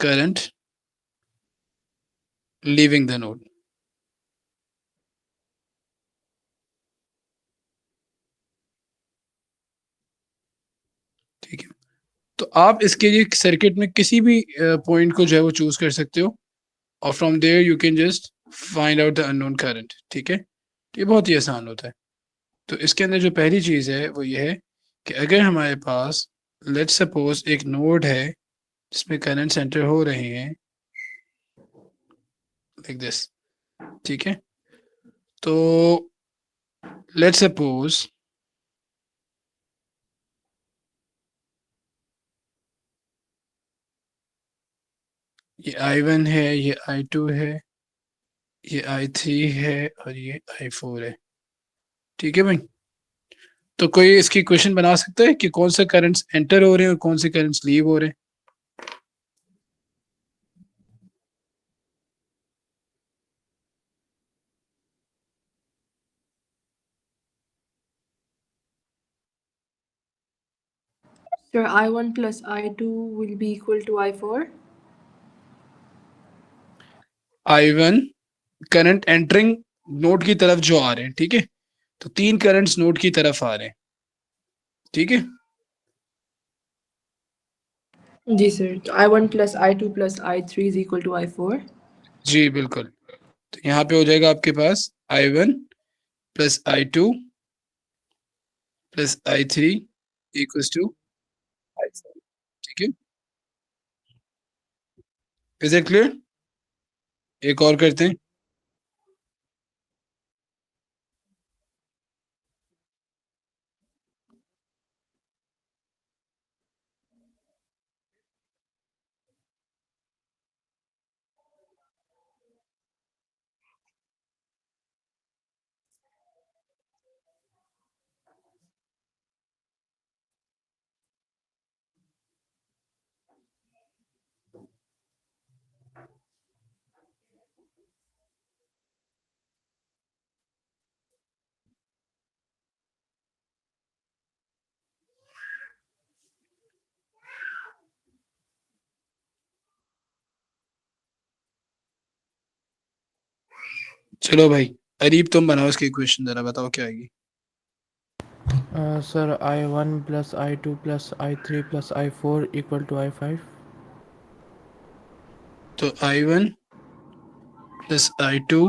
Current leaving the node. ठीक है, तो आप इसके लिए सर्किट में किसी भी पॉइंट को जो है वो चूज कर सकते हो, और from there you can just find out the unknown current. ठीक है, तो ये बहुत ही आसान होता है। तो इसके अंदर जो पहली चीज है वो ये है कि अगर हमारे पास लेट्स सपोज एक नोड है जिसमें करंट सेंटर हो रहे हैं लाइक दिस। ठीक है, तो लेट्स सपोज ये I1 है, ये I2 है, ये I3 है और ये I4 है। ठीक है भाई, तो कोई इसकी क्वेश्चन बना सकता है कि कौन से करंट्स एंटर हो रहे हैं और कौन से करंट्स लीव हो रहे हैं? Sir, I1 plus I2 will be equal to I4. I1 current entering node की तरफ जो आ रहे हैं, ठीक है, तो 3 करंट्स नोड की तरफ आ रहे हैं। ठीक है, जी सर, तो I1 plus I2 plus I3 is equal to I4. जी बिल्कुल। तो यहाँ पे हो जाएगा आपके पास I1 plus I2 plus I3 equals to I4। ठीक है, इज इट क्लियर? एक और करते हैं। चलो भाई, अरीब तुम बनाओ इसकी क्वेश्चन, जरा बताओ क्या आएगी। Sir, I1 plus I2 plus I3 plus I4 equal to I5. तो I1 plus I2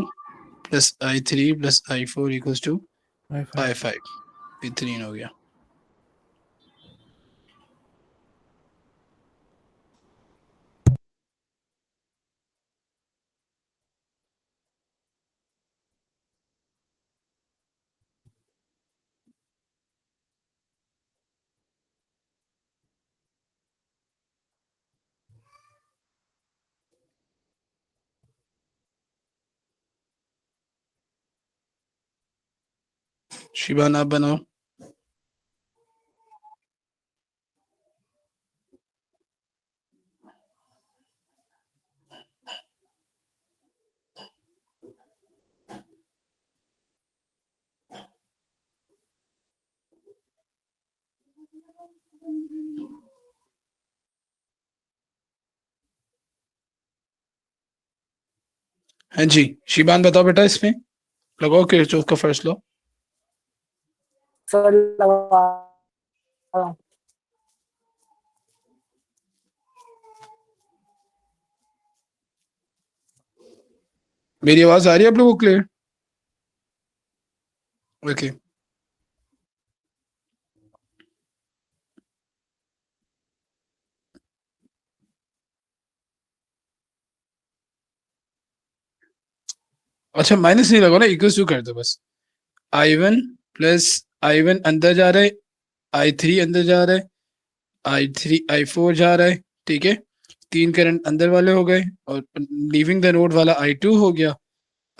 plus I3 plus I4 equals to I5. I5। बेहतरीन हो गया। शिबान आप बनाओ। हाँ जी, शिबान बताओ बेटा, इसमें लगाओ किरचॉफ का फर्स्ट लॉ। सर लगा। मेरी आवाज आ रही है आप लोगों को क्लियर? ओके, अच्छा माइनस नहीं लगाओ ना, इक्वल्स टू कर दो बस। I1 प्लस I1 अंदर जा रहा है, I3 अंदर जा रहा है, I3 I4 जा रहा है। ठीक है, 3 करंट अंदर वाले हो गए, और लीविंग द नोड वाला I2 हो गया,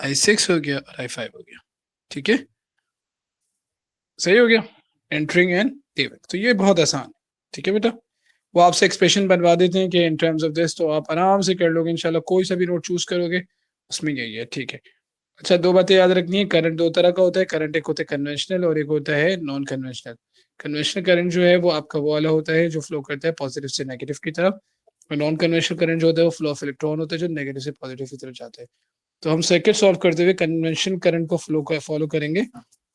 I6 हो गया और I5 हो गया। ठीक है, सही हो गया, एंटरिंग एंड लीविंग। तो ये बहुत आसान है। ठीक है बेटा, वो आपसे एक्सप्रेशन बनवा देते हैं कि इन टर्म्स ऑफ दिस, तो आप आराम से कर लोगे इंशाल्लाह। कोई सा भी नोट चूज करोगे उसमें यही है। ठीक है, अच्छा दो बातें याद रखनी है। करंट दो तरह का होता है, करंट एक होता है कन्वेंशनल और एक होता है नॉन कन्वेंशनल। कन्वेंशनल करंट जो है वो आपका वो वाला होता है जो फ्लो करता है पॉजिटिव से नेगेटिव की तरफ, नॉन कन्वेंशनल करंट जो होता है वो फ्लो ऑफ इलेक्ट्रॉन होता है जो नेगेटिव से पॉजिटिव की तरफ जाते हैं। तो हम सर्किट सॉल्व करते हुए कन्वेंशनल करंट को फॉलो करेंगे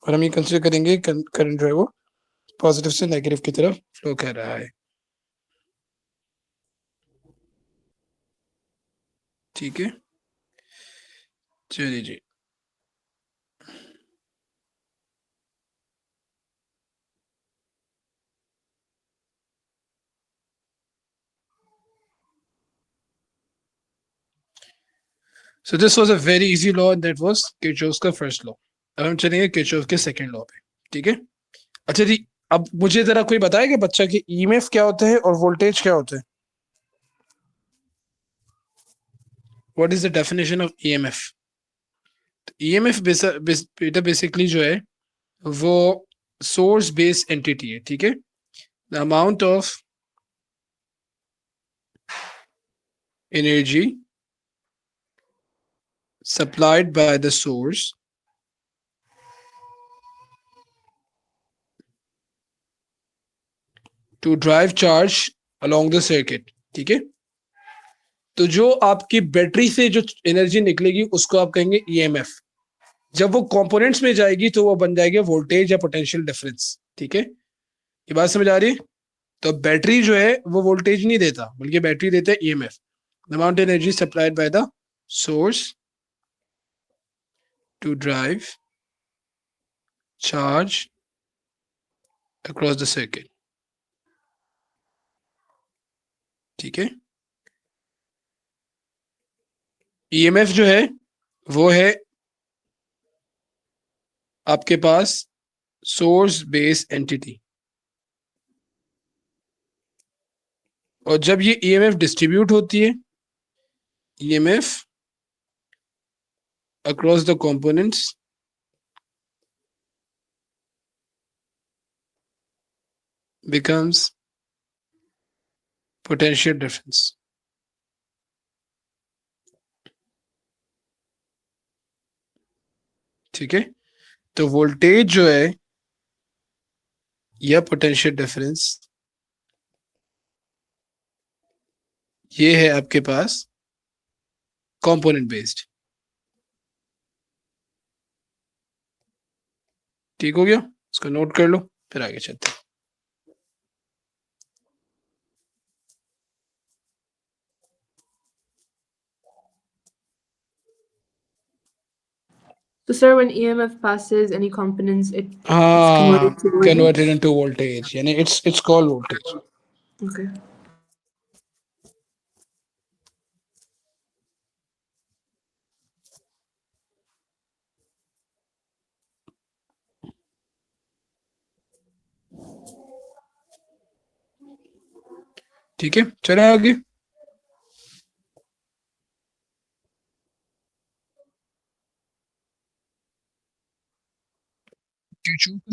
और हम ये कंसिडर करेंगे करंट जो है वो पॉजिटिव से नेगेटिव की तरफ फ्लो कर रहा है। ठीक है, चलिए जी। So this was a very easy law and that was Kirchhoff's का फर्स्ट लॉ। अब हम चलेंगे किरचॉफ के सेकंड लॉ पे। ठीक है, अच्छा जी, अब मुझे जरा कोई बताएगा बच्चा कि ईएमएफ क्या होता है और वोल्टेज क्या होता है? What is the definition of EMF? EMF बेटा बेसिकली जो है वो सोर्स बेस्ड एंटिटी है। ठीक है, the amount of energy supplied by the source to drive charge along the circuit। ठीक है, तो जो आपकी बैटरी से जो एनर्जी निकलेगी उसको आप कहेंगे ईएमएफ। जब वो कंपोनेंट्स में जाएगी तो वो बन जाएगी वोल्टेज या पोटेंशियल डिफरेंस। ठीक है, ये बात समझ आ रही है? तो बैटरी जो है वो वोल्टेज नहीं देता बल्कि बैटरी देता है EMF, the amount energy supplied by the source to drive charge across the circuit. ठीक है, ईएमएफ जो है वो है आपके पास सोर्स बेस एंटिटी, और जब ये ईएमएफ डिस्ट्रीब्यूट होती है, EMF across the components becomes potential difference। ठीक है, तो वोल्टेज जो है या पोटेंशियल डिफरेंस ये है आपके पास कंपोनेंट बेस्ड। ठीक हो गया, इसको नोट कर लो फिर आगे चलते हैं। So, sir, when EMF passes any components, it's हाँ, converted to converted voltage? Into voltage, यानी इट्स कॉल्ड वोल्टेज। Okay. ठीक है, चले आगे।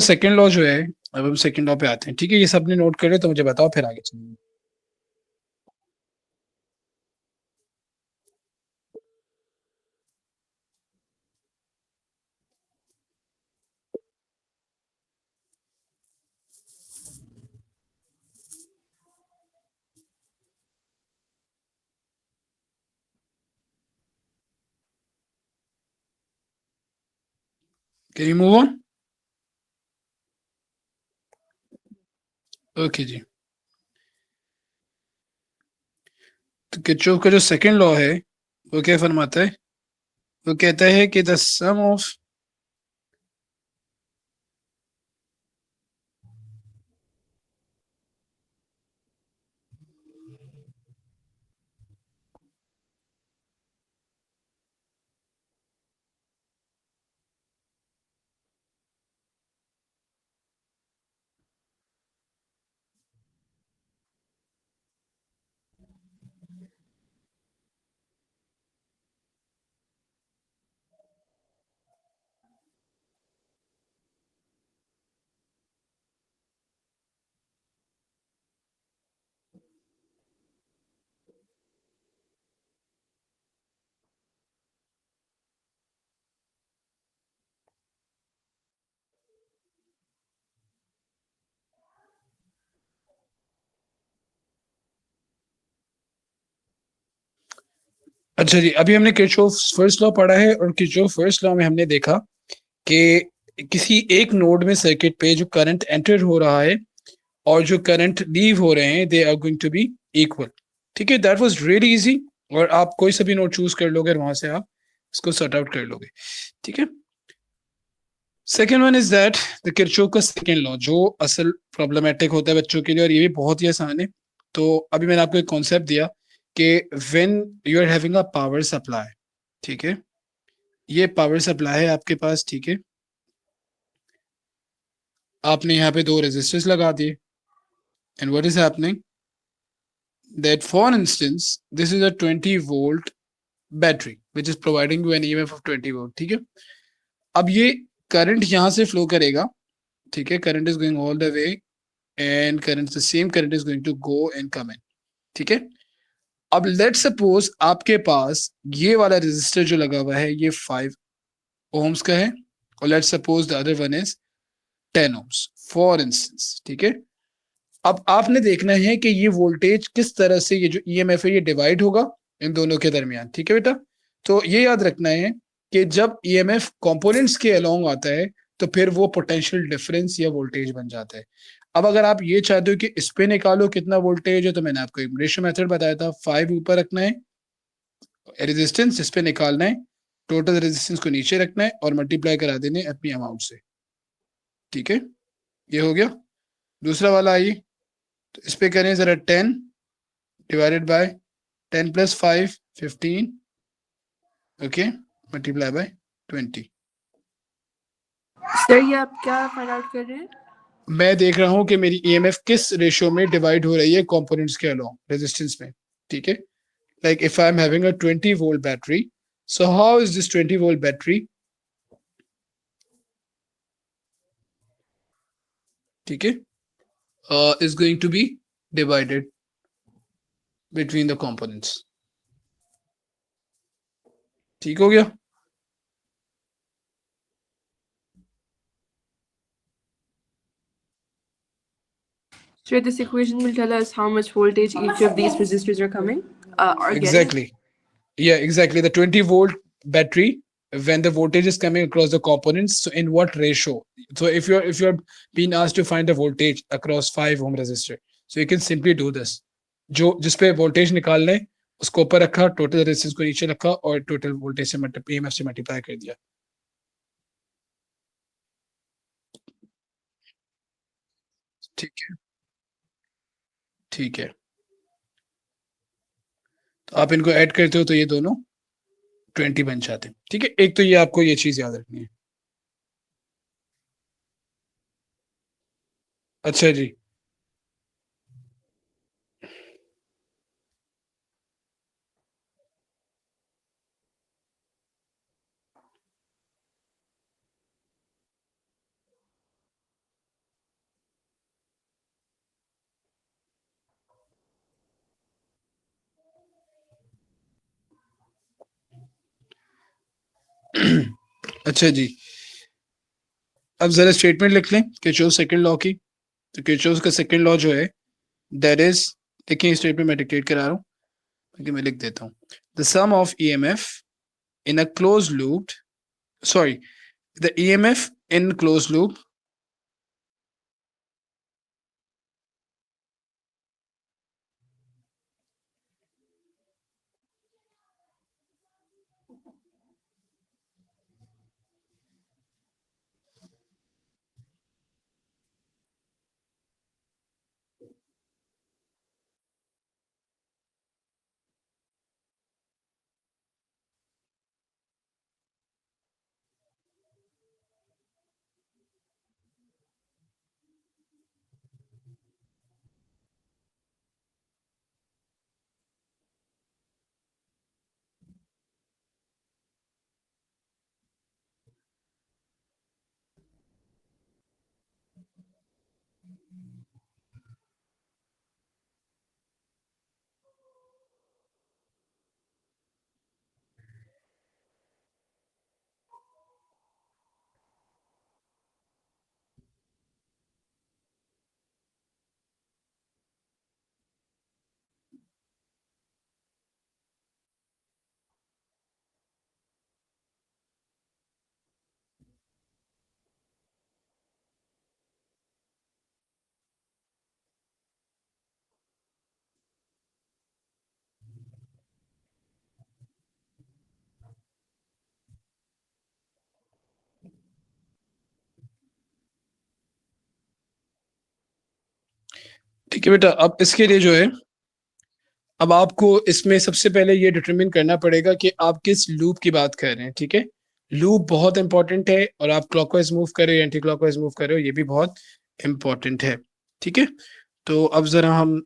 सेकेंड लॉ जो है, अब हम सेकेंड लॉ पे आते हैं। ठीक है, ये सबने नोट कर लिया तो मुझे बताओ फिर आगे चलेंगे। Can you move on? Okay जी, तो किरचॉफ का जो सेकेंड लॉ है वो क्या फरमाता है? वो कहता है कि द सम ऑफ अच्छा जी, अभी हमने किरचॉफ फर्स्ट लॉ पढ़ा है और किरचॉफ फर्स्ट लॉ में हमने देखा कि किसी एक नोड में सर्किट पे जो करंट एंटर हो रहा है और जो करंट लीव हो रहे हैं they are going to be equal. ठीक है, दैट वाज रियली इजी और आप कोई सा भी नोड चूज कर लोगे और वहां से आप इसको सॉर्ट आउट कर लोगे। ठीक है, second one is that the Kirchhoff का सेकेंड लॉ जो असल प्रॉब्लमेटिक होता है बच्चों के लिए और ये भी बहुत ही आसान है। तो अभी मैंने आपको एक कॉन्सेप्ट दिया कि when you are having a power supply, ठीक है, ये पावर सप्लाई है आपके पास, ठीक है, आपने यहाँ पे दो रेजिस्टर्स लगा दिए and what is happening that for instance this is a 20 volt battery which is providing you an EMF of 20 volt. ठीक है, अब ये करंट यहाँ से फ्लो करेगा, ठीक है, current is going all the way and current the same current is going to go and come in. ठीक है, अब लेट सपोज आपके पास ये वाला रेजिस्टर जो लगा हुआ है ये 5 ओम्स का है और let suppose the other one is 10 ohms for instance. ठीक है, अब आपने देखना है कि ये वोल्टेज किस तरह से ये जो ईएमएफ है ये डिवाइड होगा इन दोनों के दरमियान। ठीक है बेटा, तो ये याद रखना है कि जब ईएमएफ कंपोनेंट्स के अलोंग आता है तो फिर वो पोटेंशियल डिफरेंस या वोल्टेज बन जाता है। अब अगर आप ये चाहते हो कि इस पे निकालो कितना वोल्टेज है तो मैंने आपको एक रेशियो मेथड बताया था, 5 ऊपर रखना है रेजिस्टेंस, इस पे निकालना है टोटल रेजिस्टेंस को नीचे रखना है और मल्टीप्लाई करा देने अपनी अमाउंट से। ठीक है, ये हो गया। दूसरा वाला आइए, तो इस पे करें जरा 10 divided by 10 plus 5 15, okay, multiply by 20। Sir ये आप क्या फाइंड आउट कर रहे हैं? मैं देख रहा हूं कि मेरी ईएमएफ किस रेशियो में डिवाइड हो रही है कंपोनेंट्स के अलोंग रेजिस्टेंस में। ठीक है, like if I'm having a 20 volt battery, so how is this 20 volt battery, ठीक है, is going to be divided between the components। ठीक हो गया। Sir, this equation will tell us how much voltage each of these resistors are coming are getting. Exactly, yeah, exactly, the 20 volt battery, when the voltage is coming across the components, so in what ratio, so if you're being asked to find the voltage across 5 ohm resistor, so you can simply do this, जो जिस पे voltage निकालने उसको ऊपर रखा, total resistance को नीचे रखा और टोटल वोल्टेज से ईएमएफ से मल्टीप्लाई कर दिया। ठीक है, ठीक है, तो आप इनको ऐड करते हो तो ये दोनों 20 बन जाते हैं। ठीक है, एक तो ये आपको ये चीज याद रखनी है। अच्छा जी, अच्छा जी, अब जरा स्टेटमेंट लिख लें किरचॉफ सेकंड लॉ की। तो किरचॉफ का सेकंड लॉ जो है दैट इज, देखिए स्टेटमेंट मैं डिक्टेट करा रहा हूँ, क्योंकि मैं लिख देता हूँ, the sum of EMF in a close loop, sorry, the EMF in close loop ठीक है बेटा, अब इसके लिए जो है, अब आपको इसमें सबसे पहले ये डिटरमिन करना पड़ेगा कि आप किस लूप की बात कर रहे हैं। ठीक है, लूप बहुत इंपॉर्टेंट है, और आप क्लॉकवाइज मूव कर रहे हो एंटी क्लॉकवाइज मूव कर रहे हो, ये भी बहुत इंपॉर्टेंट है। ठीक है, तो अब जरा हम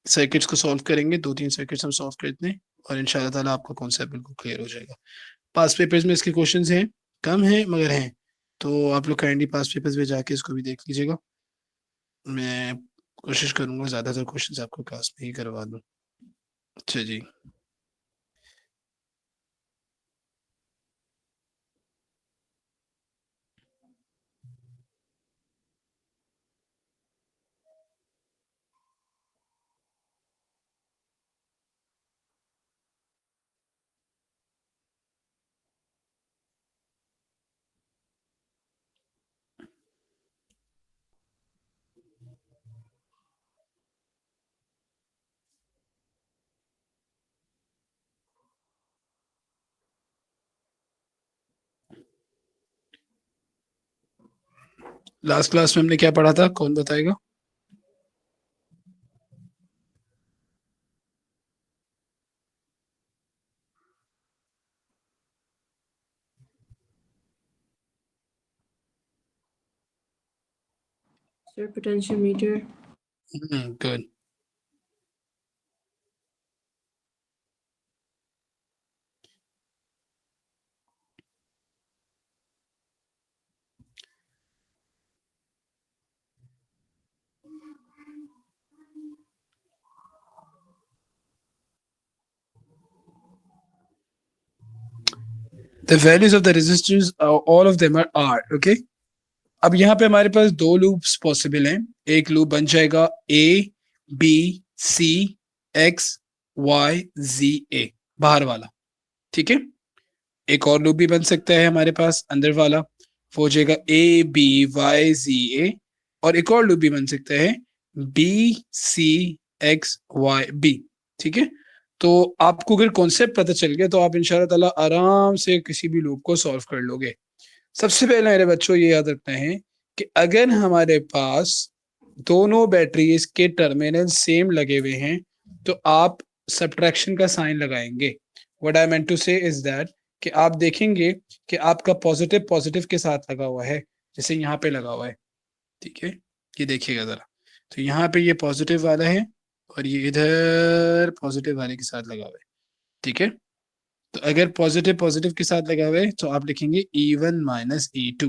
सर्किट्स को सॉल्व करेंगे, 2-3 सर्किट्स हम सॉल्व करते हैं, और इंशाल्लाह ताला आपका कॉन्सेप्ट बिल्कुल क्लियर हो जाएगा। पास पेपर्स में इसके क्वेश्चंस हैं, कम हैं मगर हैं, तो आप लोग काइंडली पास पेपर्स में जाके इसको भी देख लीजिएगा। मैं कोशिश करूंगा ज़्यादातर क्वेश्चंस आपको क्लास में ही करवा दूं। अच्छा जी, लास्ट क्लास में हमने क्या पढ़ा था, कौन बताएगा? Sir, potentiometer. Good. The values of the resistors, all of them are R, okay? अब यहाँ पे हमारे पास दो लूप्स पॉसिबल हैं। एक लूप बन जाएगा A B C X Y Z A, बाहर वाला। ठीक है, एक और लूप भी बन सकता है हमारे पास अंदर वाला, वो हो जाएगा A B Y Z A, और एक और लूप भी बन सकता है B C X Y B। ठीक है, तो आपको अगर कॉन्सेप्ट पता चल गया तो आप इंशाल्लाह ताला आराम से किसी भी लूप को सॉल्व कर लोगे। सबसे पहले मेरे बच्चों ये याद रखना है कि अगर हमारे पास दोनों बैटरीज के टर्मिनल सेम लगे हुए हैं तो आप सब्ट्रैक्शन का साइन लगाएंगे। व्हाट आई मेंट टू से इज दैट कि आप देखेंगे कि आपका पॉजिटिव पॉजिटिव के साथ लगा हुआ है, जैसे यहाँ पे लगा हुआ है। ठीक है, ये देखिएगा जरा, तो यहाँ पे ये पॉजिटिव वाला है और ये इधर पॉजिटिव वाले के साथ लगा हुआ है। ठीक है, तो अगर पॉजिटिव पॉजिटिव के साथ लगा हुआ है तो आप लिखेंगे E1 माइनस E2।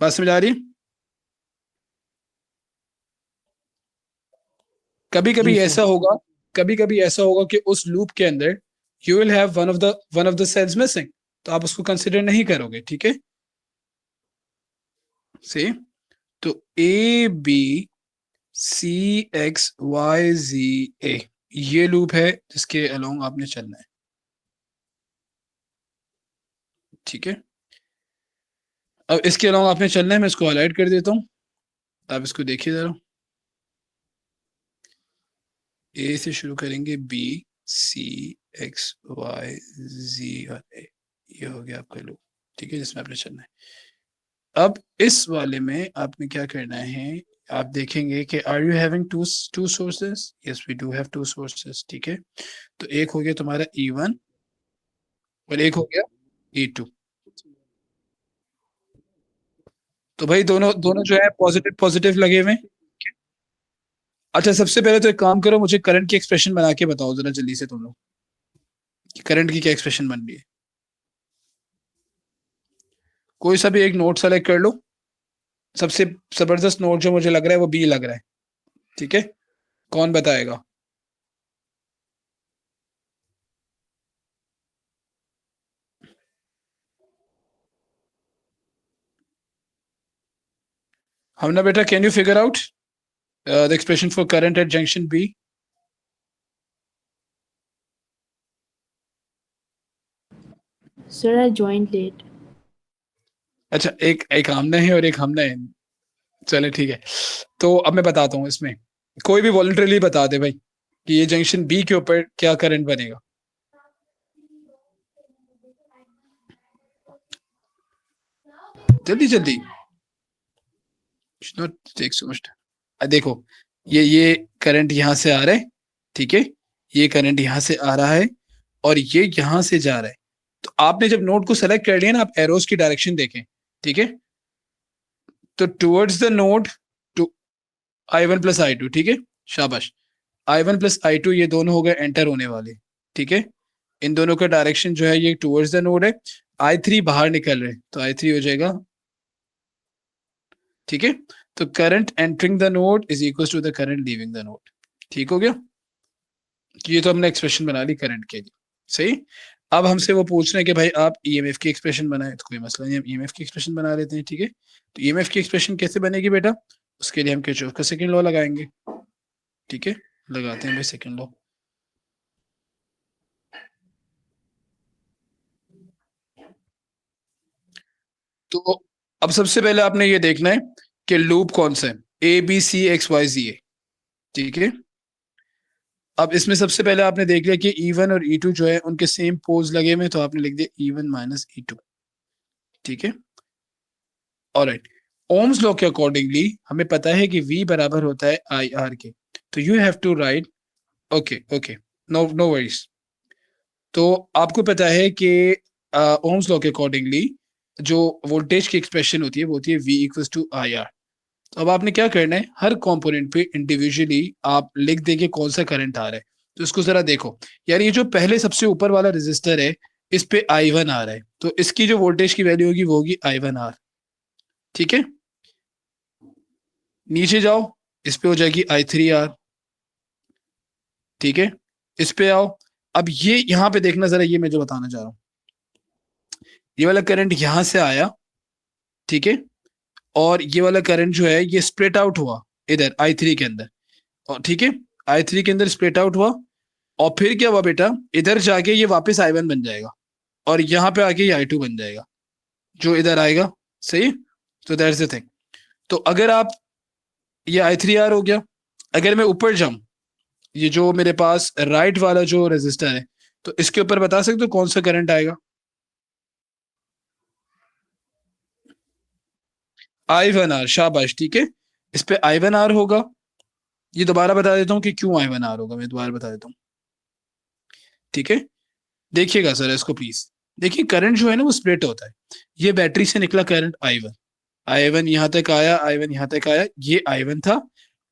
बात समझ आ रही है? कभी जी कभी सर। ऐसा होगा, कभी कभी ऐसा होगा कि उस लूप के अंदर you will have one of the cells missing, तो आप उसको कंसिडर नहीं करोगे। ठीक है, से तो ABCXYZA ये लूप है जिसके अलोंग आपने चलना है। ठीक है, अब इसके अलावा आपने चलना है, मैं इसको हाईलाइट कर देता हूँ, आप इसको देखिए जरा। ए से शुरू करेंगे, BCXYZ और A, ये हो गया आपका लूप। ठीक है, जिसमें आपने चलना है। अब इस वाले में आपने क्या करना है, आप देखेंगे कि are you having two two sources? Yes we do have two sources. ठीक है, तो एक हो गया तुम्हारा E1 और एक हो गया E2। तो भाई दोनों दोनों जो है पॉजिटिव पॉजिटिव लगे हुए हैं। अच्छा, सबसे पहले तो एक काम करो, मुझे करंट की एक्सप्रेशन बना के बताओ जरा जल्दी से तुम लोग, कि करंट की क्या एक्सप्रेशन बन रही है। कोई सा भी एक नोट सेलेक्ट कर लो, सबसे जबरदस्त नोट जो मुझे लग रहा है वो बी लग रहा है। ठीक है, कौन बताएगा? हमने बेटा, can you figure out the expression for current at junction B? Sir, I joined late. अच्छा, एक एक हमने है और एक हमने है, चले ठीक है। तो अब मैं बताता हूँ, इसमें कोई भी वॉलंटरली बता दे भाई कि ये जंक्शन बी के ऊपर क्या करंट बनेगा। जल्दी जल्दी, नॉट टेक सो मच। देखो, ये करंट यहाँ से आ रहा है, ठीक है, ये करंट यहाँ से आ रहा है और ये यहाँ से जा रहा है। तो आपने जब नोड को सेलेक्ट कर लिया ना, आप एरोस की डायरेक्शन देखें, ठीक है, तो towards the node to I1 plus I2, ठीक है, शाबाश, I1 प्लस I2 ये दोनों हो गए एंटर होने वाले, ठीक है, इन दोनों का डायरेक्शन जो है ये टुवर्ड्स द नोड है। I3 बाहर निकल रहे, तो I3 हो जाएगा, ठीक है, तो current entering the node is equal to the current leaving the node. ठीक हो गया, ये तो हमने एक्सप्रेशन बना ली करंट के लिए, सही। अब हमसे वो पूछ रहे हैं कि भाई आप ईएमएफ की एक्सप्रेशन बनाए, तो कोई मसला नहीं, हम ईएमएफ की एक्सप्रेशन बना लेते हैं, ठीक है। तो ईएमएफ की एक्सप्रेशन कैसे बनेगी बेटा, उसके लिए हम किरचॉफ का सेकंड लॉ लगाएंगे, ठीक है, लगाते हैं भाई सेकंड लॉ। तो अब सबसे पहले आपने ये देखना है कि लूप कौन सा है, A B C X Y G A, ठीक है। अब इसमें सबसे पहले आपने देख लिया कि E1 और E2 जो है उनके सेम पोल्स लगे हुए, तो आपने लिख दिया E1 माइनस E2, ठीक है। ऑलराइट, ओम्स लॉ के अकॉर्डिंगली हमें पता है कि V बराबर होता है IR के, तो you have to write, okay okay, no no worries. तो आपको पता है कि ओम्स लॉ के अकॉर्डिंगली जो वोल्टेज की एक्सप्रेशन होती है वो होती है V इक्वल्स टू IR। तो अब आपने क्या करना है, हर कंपोनेंट पे इंडिविजुअली आप लिख देंगे कौन सा करंट आ रहा है। तो इसको जरा देखो यार, ये जो पहले सबसे ऊपर वाला रेजिस्टर है इस पे I1 आ रहा है, तो इसकी जो वोल्टेज की वैल्यू होगी वो होगी I1R, ठीक है। नीचे जाओ, इस पे हो जाएगी I3R, ठीक है। इस पे आओ, अब ये यहाँ पे देखना जरा, ये मैं जो बताना चाह रहा हूँ, ये वाला करंट यहां से आया, ठीक है, और ये वाला करंट जो है ये स्प्लिट आउट हुआ इधर I3 के अंदर, और ठीक है, I3 के अंदर स्प्लिट आउट हुआ, और फिर क्या हुआ बेटा, इधर जाके ये वापस I1 बन जाएगा और यहाँ पे आके ये I2 बन जाएगा जो इधर आएगा, सही। तो दैट्स द थिंग। तो अगर आप, ये I3R हो गया, अगर मैं ऊपर जाऊं, ये जो मेरे पास राइट वाला जो रेजिस्टर है, तो इसके ऊपर बता सकते हो कौन सा करंट आएगा, I1R, शाबाश, ठीक है, इस पे I1R होगा। ये दोबारा बता देता हूँ कि क्यों I1R होगा, मैं दोबारा बता देता हूँ, ठीक है। देखिएगा सर इसको प्लीज, देखिए करंट जो है ना वो स्प्लिट होता है, ये बैटरी से निकला करंट I1 यहाँ तक आया, I1 यहाँ तक आया, ये I1 था,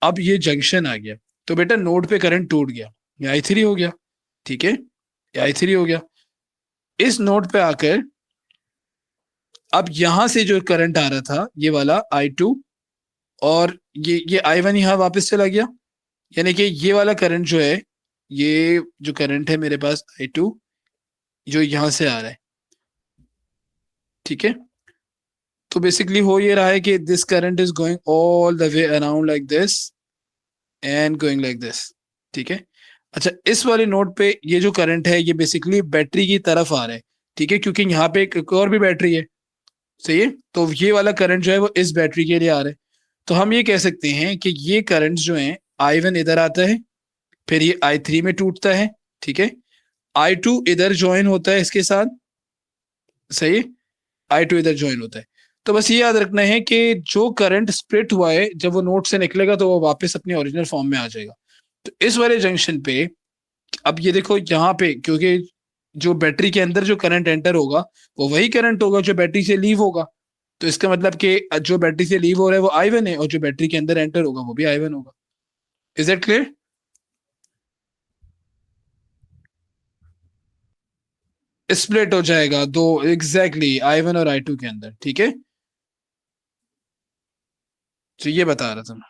अब ये जंक्शन आ गया, तो बेटा नोड पे करंट टूट गया, ये I3 हो गया, ठीक है, ये I3 हो गया। इस नोड पे आकर अब यहां से जो करंट आ रहा था ये वाला I2, और ये I1 यहाँ वापस चला गया, यानी कि ये वाला करंट जो है, ये जो करंट है मेरे पास I2 जो यहां से आ रहा है, ठीक है। तो बेसिकली हो ये रहा है कि this current is going all the way around like this and going like this, ठीक है। अच्छा, इस वाले नोड पे ये जो करंट है ये बेसिकली बैटरी की तरफ आ रहा है, ठीक है, क्योंकि यहाँ पे एक और भी बैटरी है, सही है। तो ये वाला करंट जो है वो इस बैटरी के लिए आ रहा है, तो हम ये कह सकते हैं कि ये करंट जो है I1 इधर आता है, फिर ये I3 में टूटता है, ठीक है, I2 इधर ज्वाइन होता है इसके साथ, सही है, I2 इधर ज्वाइन होता है। तो बस ये याद रखना है कि जो करंट स्प्लिट हुआ है जब वो नोड से निकलेगा तो वो वापस अपने ओरिजिनल फॉर्म में आ जाएगा। तो इस वाले जंक्शन पे अब ये देखो यहाँ पे, क्योंकि जो बैटरी के अंदर जो करंट एंटर होगा वो वही करंट होगा जो बैटरी से लीव होगा, तो इसका मतलब कि जो बैटरी से लीव हो रहा है वो I1 है और जो बैटरी के अंदर एंटर होगा वो भी I1 होगा। Is that clear? स्प्लिट हो जाएगा दो, एग्जैक्टली I1 और I2 के अंदर, ठीक है। तो ये बता रहा था मैं,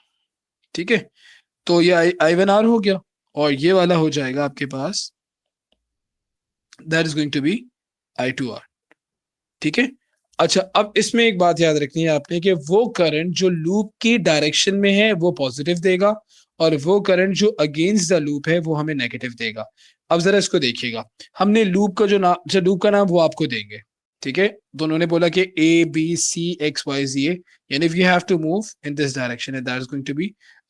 ठीक है। तो ये I1R हो गया और ये वाला हो जाएगा आपके पास, that is going to be I2R, ठीक है। अच्छा, अब इसमें एक बात याद रखनी है आपने कि वो करंट जो लूप की डायरेक्शन में है वो पॉजिटिव देगा और वो करंट जो अगेंस्ट द लूप है वो हमें नेगेटिव देगा। अब जरा इसको देखिएगा, हमने लूप का जो नाम, जो लूप का नाम वो आपको देंगे, ठीक है। दोनों ने बोला कि ABCXYZA, यानी we have to move in this direction and that is going to be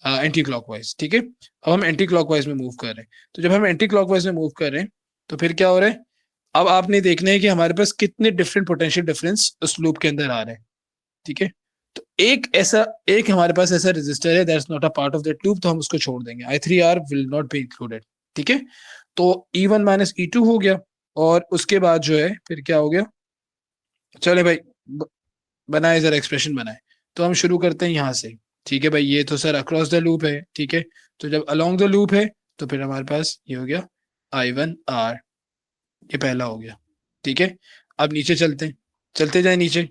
anti clockwise, ठीक है। अब हम एंटी क्लॉकवाइज में मूव कर रहे हैं, तो जब हम एंटी क्लॉकवाइज में मूव कर रहे हैं तो फिर क्या हो रहा है, अब आपने देखना है कि हमारे पास कितने डिफरेंट पोटेंशियल डिफरेंस उस लूप के अंदर आ रहे हैं, ठीक है। तो एक हमारे पास ऐसा रेजिस्टर है that's not a part of that loop, तो हम उसको छोड़ देंगे, I3R will not be included, ठीक है। तो E1 माइनस E2 हो गया, और उसके बाद जो है फिर क्या हो गया, चले भाई बनाए जरा एक्सप्रेशन बनाए। तो हम शुरू करते हैं यहाँ से, ठीक है भाई, ये तो सर अक्रॉस द लूप है, ठीक है। तो जब अलोंग द लूप है तो फिर हमारे पास ये हो गया I1R, ये पहला हो गया, ठीक है। अब नीचे चलते हैं, चलते जाए नीचे।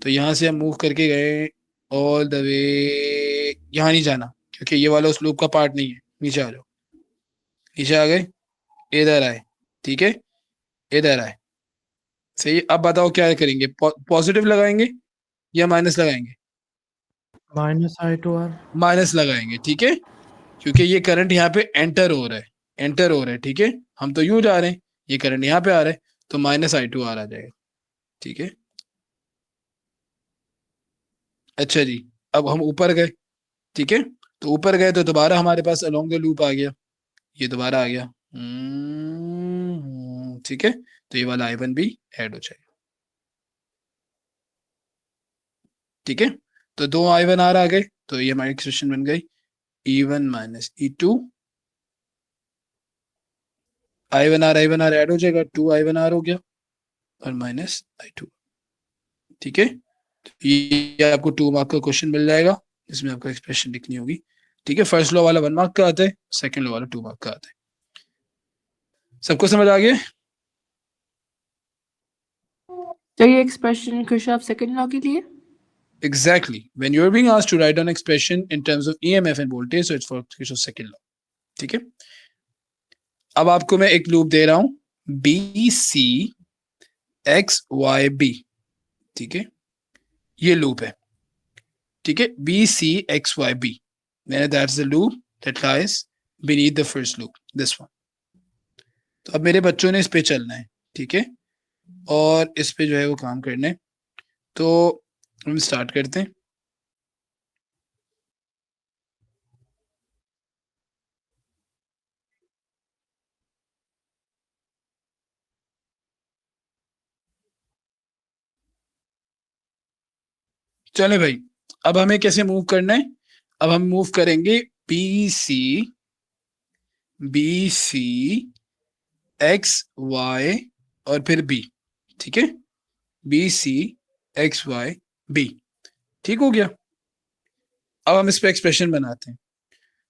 तो यहाँ से हम मूव करके गए ऑल द वे, यहाँ नहीं जाना क्योंकि ये वाला उस लूप का पार्ट नहीं है, नीचे आ जाओ, नीचे आ गए, इधर आए, ठीक है, इधर आए, सही। अब बताओ क्या करेंगे, पॉजिटिव लगाएंगे या माइनस लगाएंगे? Minus I two R. Minus लगाएंगे, ठीक है, क्योंकि ये करंट यहाँ पे एंटर हो रहा है, एंटर हो रहा है, ठीक है। हम तो यूं जा रहे हैं, ये करंट यहाँ पे आ रहा है, तो -I2R आ जाएगा, ठीक है। अच्छा जी, अब हम ऊपर गए, ठीक है। तो ऊपर गए तो दोबारा हमारे पास अलोंग द लूप आ गया, ये दोबारा आ गया, ठीक है। तो ये वाला I1 भी ऐड हो जाएगा, ठीक है। तो दो I1R आ गए, तो ये हमारी एक्सप्रेशन बन गई E1 minus E2, I1R add हो जाएगा, 2I1R हो गया, और -I2, ठीक है। तो ये आपको 2 मार्क का क्वेश्चन मिल जाएगा, इसमें आपको एक्सप्रेशन लिखनी होगी, ठीक है। फर्स्ट लॉ वाला 1 मार्क का आता है, सेकंड लॉ वाला 2 मार्क का आता है। सबको समझ आ गया? तो ये एक्सप्रेशन खुशाब सेकंड लॉ के लिए? Exactly. When you are being asked to write down expression in terms of EMF and voltage, so it's for Kirchhoff's second law. ठीक है। अब आपको मैं एक लूप दे रहा हूं BCXYB, ठीक है, ये लूप है, ठीक है, BCXYB, that's the loop that lies beneath the first loop, this one. तो अब मेरे बच्चों ने इस पे चलना है, ठीक है, और इस पे जो है वो काम करना है। तो हम स्टार्ट करते हैं। चले भाई, अब हमें कैसे मूव करना है? अब हम मूव करेंगे BC XY और फिर B, ठीक है, BCXYB, ठीक हो गया। अब हम इस पे एक्सप्रेशन बनाते हैं।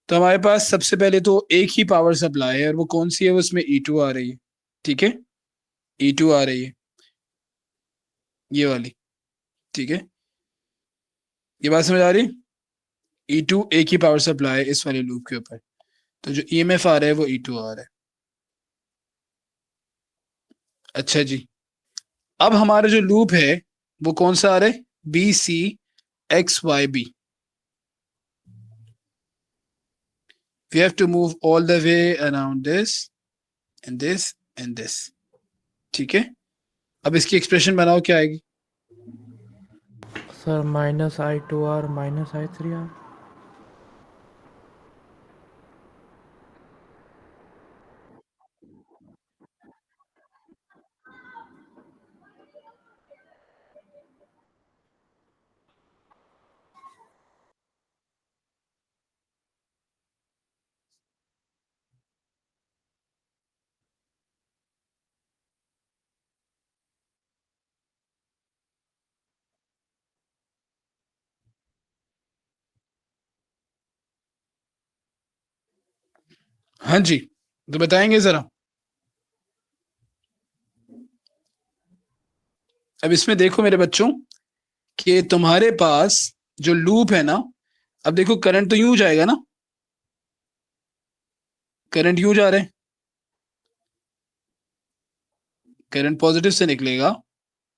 तो हमारे पास सबसे पहले तो एक ही पावर सप्लाई है, और वो कौन सी है, वो उसमें E2 आ रही है, ठीक है, E2 आ रही है, ये वाली, ठीक है। ये बात समझ आ रही? E2 एक ही पावर सप्लाई है इस वाले लूप के ऊपर, तो जो EMF आ रहा है वो E2 आ रहा है। अच्छा जी, अब हमारा जो लूप है वो कौन सा आ रहा है, BCXYB। We have to move all the way around this and this and this, ठीक है। अब इसकी एक्सप्रेशन बनाओ, क्या आएगी? Sir minus I two R minus I three R. हाँ जी, तो बताएंगे जरा। अब इसमें देखो मेरे बच्चों कि तुम्हारे पास जो लूप है ना, अब देखो करंट तो यूं जाएगा ना, करंट यूं जा रहे हैं, करंट पॉजिटिव से निकलेगा,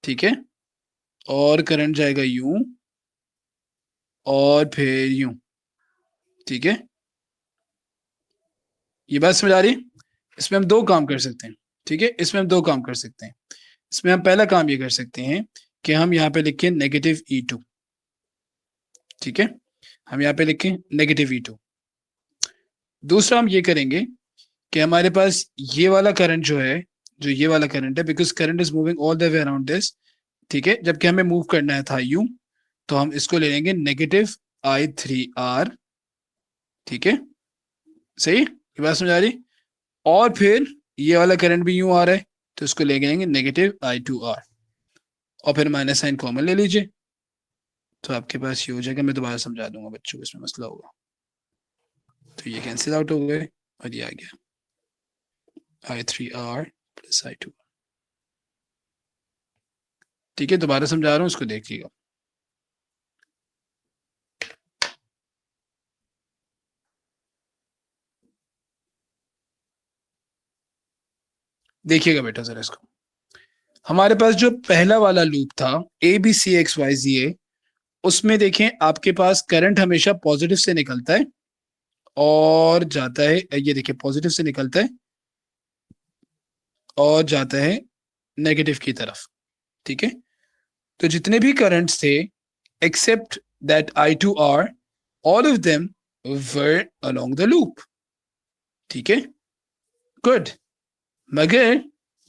ठीक है, और करंट जाएगा यूं और फिर यूं, ठीक है। ये बात समझ आ रही है? इसमें हम दो काम कर सकते हैं, ठीक है, इसमें हम दो काम कर सकते हैं। इसमें हम पहला काम ये कर सकते हैं कि हम यहाँ पे लिखें -E2, ठीक है, हम यहाँ पे लिखें -E2। दूसरा हम ये करेंगे कि हमारे पास ये वाला करंट जो है, जो ये वाला करंट है, because current is moving all the way around this, ठीक है, जबकि हमें मूव करना है था यूं, तो हम इसको ले लेंगे -i3r, ठीक है, सही, ये बात समझ आ रही। और फिर ये वाला करंट भी यूं आ रहा है, तो इसको ले लेंगे -i2r, और फिर माइनस साइन कॉमन ले लीजिए, तो आपके पास ये हो जाएगा। मैं दोबारा समझा दूंगा बच्चों को, इसमें मसला होगा। तो ये कैंसिल आउट हो गए और ये आ गया i3r + i2। ठीक है, दोबारा समझा रहा हूँ, इसको देखिएगा। देखिएगा बेटा जरा इसको। हमारे पास जो पहला वाला लूप था ABCXYZA, उसमें देखें आपके पास करंट हमेशा पॉजिटिव से निकलता है और जाता है, ये देखिए पॉजिटिव से निकलता है और जाता है नेगेटिव की तरफ, ठीक है। तो जितने भी करंट्स थे except that I2R, all of them were along the loop, ठीक है, गुड। मगर